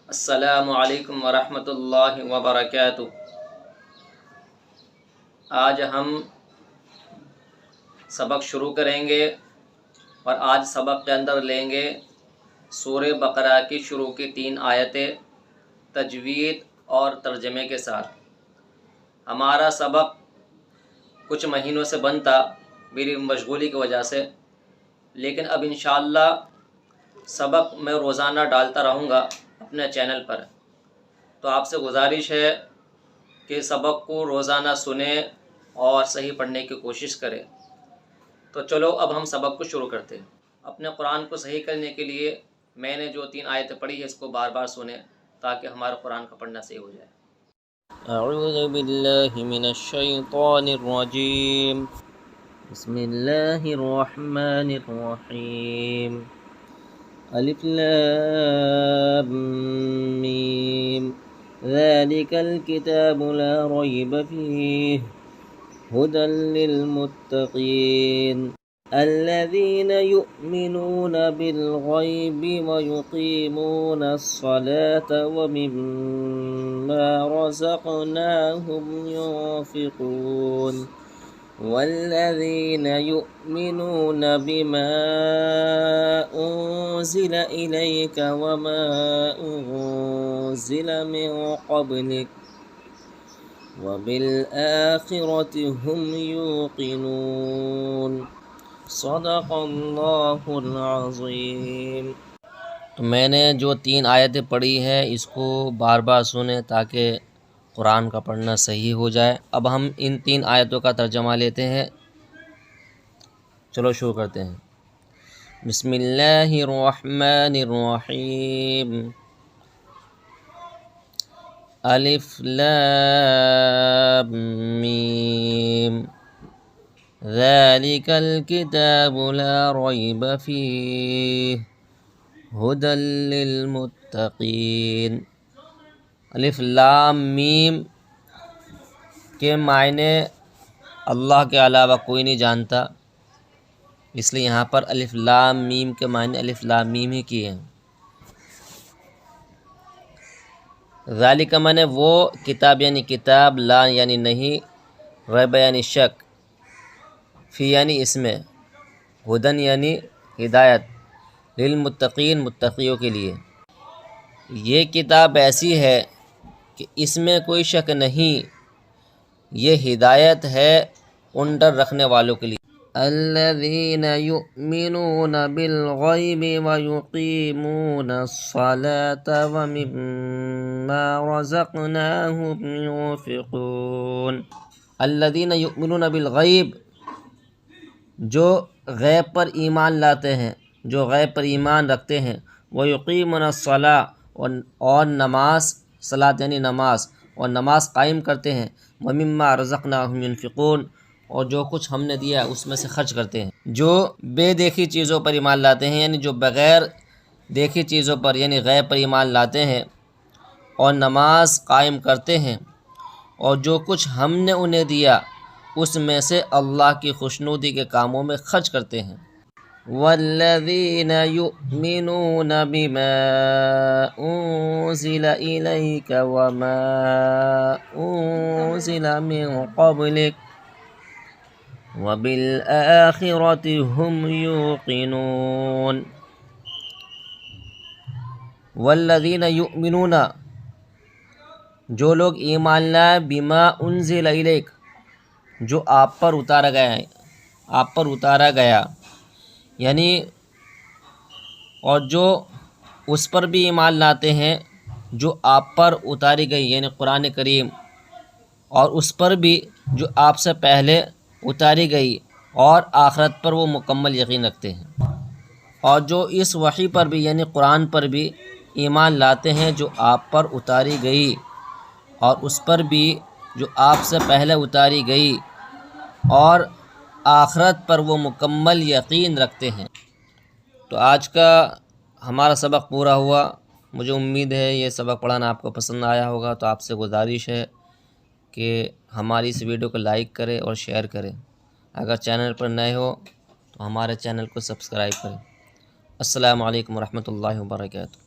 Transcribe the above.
السلام علیکم ورحمۃ اللہ وبرکاتہ۔ آج ہم سبق شروع کریں گے اور آج سبق کے اندر لیں گے سورہ بقرہ کی شروع کی 3 آیتیں تجوید اور ترجمے کے ساتھ۔ ہمارا سبق کچھ مہینوں سے بند تھا میری مشغولی کی وجہ سے، لیکن اب انشاءاللہ سبق میں روزانہ ڈالتا رہوں گا اپنے چینل پر۔ تو آپ سے گزارش ہے کہ سبق کو روزانہ سنیں اور صحیح پڑھنے کی کوشش کریں۔ تو چلو اب ہم سبق کو شروع کرتے ہیں۔ اپنے قرآن کو صحیح کرنے کے لیے میں نے جو 3 آیتیں پڑھی ہے اس کو بار بار سنیں تاکہ ہمارا قرآن کا پڑھنا صحیح ہو جائے۔ اعوذ باللہ من الشیطان الرجیم، بسم اللہ الرحمن الرحیم، الف لام میم، ذالک الکتاب لا ریب فیہ ہدی للمتقین الذین یؤمنون بالغیب ویقیمون الصلاة ومما رزقناہم ينفقون والذین یؤمنون بما انزل الیک وما انزل من قبلک وبالآخرة هم يوقنون صدق اللہ العظیم۔ تو میں نے جو 3 آیتیں پڑھی ہیں اس کو بار بار سنیں تاکہ قرآن کا پڑھنا صحیح ہو جائے۔ اب ہم ان 3 آیتوں کا ترجمہ لیتے ہیں۔ چلو شروع کرتے ہیں۔ بسم اللہ الرحمن الرحیم، الف لام میم، ذالک الکتاب لا ریب فیہ ہدی للمتقین۔ الف لام میم کے معنی اللہ کے علاوہ کوئی نہیں جانتا، اس لیے یہاں پر الف لام میم کے معنی الف لام میم ہی کیے ہیں۔ ذالک معنی وہ، کتاب یعنی کتاب، لا یعنی نہیں، ریب یعنی شک، فی یعنی اس میں، ہدن یعنی ہدایت، للمتقین متقیوں کے لیے۔ یہ کتاب ایسی ہے کہ اس میں کوئی شک نہیں، یہ ہدایت ہے ان ڈر رکھنے والوں کے لیے۔ الذین یؤمنون بالغیب ویقیمون الصلاة ومما رزقناہم ينفقون۔ الذین یؤمنون بالغیب، جو غیب پر ایمان لاتے ہیں، جو غیب پر ایمان رکھتے ہیں، ویقیمون الصلاة، اور نماز، صلاۃ یعنی نماز، اور نماز قائم کرتے ہیں، ومما رزقناہم ينفقون، اور جو کچھ ہم نے دیا ہے اس میں سے خرچ کرتے ہیں۔ جو بے دیکھی چیزوں پر ایمان لاتے ہیں، یعنی جو بغیر دیکھی چیزوں پر یعنی غیب پر ایمان لاتے ہیں اور نماز قائم کرتے ہیں، اور جو کچھ ہم نے انہیں دیا اس میں سے اللہ کی خوشنودی کے کاموں میں خرچ کرتے ہیں۔ والذین یؤمنون بما انزل الیک وما انزل من قبلک وبالآخرة هم یوقنون۔ والذین یؤمنون، جو لوگ ایمان لائے، بما انزل الیک، جو آپ پر اتارا گیا ہے، آپ پر اتارا گیا، یعنی اور جو اس پر بھی ایمان لاتے ہیں جو آپ پر اتاری گئی یعنی قرآن کریم، اور اس پر بھی جو آپ سے پہلے اتاری گئی، اور آخرت پر وہ مکمل یقین رکھتے ہیں، اور جو اس وحی پر بھی یعنی قرآن پر بھی ایمان لاتے ہیں جو آپ پر اتاری گئی، اور اس پر بھی جو آپ سے پہلے اتاری گئی، اور آخرت پر وہ مکمل یقین رکھتے ہیں۔ تو آج کا ہمارا سبق پورا ہوا۔ مجھے امید ہے یہ سبق پڑھانا آپ کو پسند آیا ہوگا۔ تو آپ سے گزارش ہے کہ ہماری اس ویڈیو کو لائک کریں اور شیئر کریں۔ اگر چینل پر نئے ہو تو ہمارے چینل کو سبسکرائب کریں۔ السلام علیکم ورحمۃ اللہ وبرکاتہ۔